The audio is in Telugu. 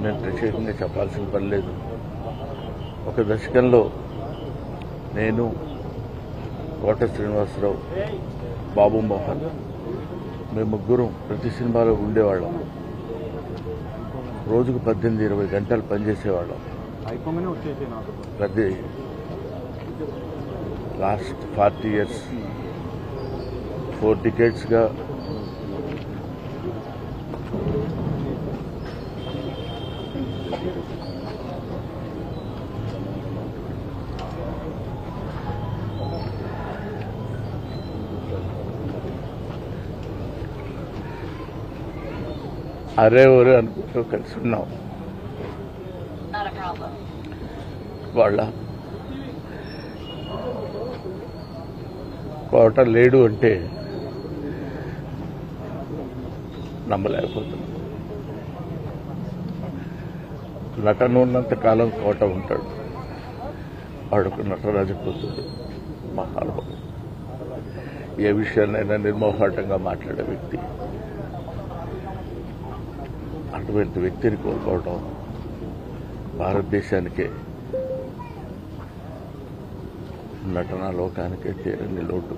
నేను ప్రత్యేకంగా చెప్పాల్సిన పని లేదు. ఒక దశకంలో నేను, కోట శ్రీనివాసరావు, బాబు మోహన్ మేము ముగ్గురం ప్రతి సినిమాలో ఉండేవాళ్ళం. రోజుకు 18-20 గంటలు పనిచేసేవాళ్ళం. ప్రతి లాస్ట్ 40 years 4 decades-గా అరే ఒరే అనుకుంటూ కలిసి ఉన్నాం. వాళ్ళ కోట లేడు అంటే నమ్మలేకపోతున్నాం. నటన ఉన్నంత కాలం కోట ఉంటాడు. వాడుకు నటరాజపోతుంది. మహానుభావుడు. ఏ విషయాన్నైనా నిర్మోహాటంగా మాట్లాడే వ్యక్తి. అటువంటి వ్యక్తిని కోల్పోవడం భారతదేశానికే, నటనా లోకానికే తీరని లోటు.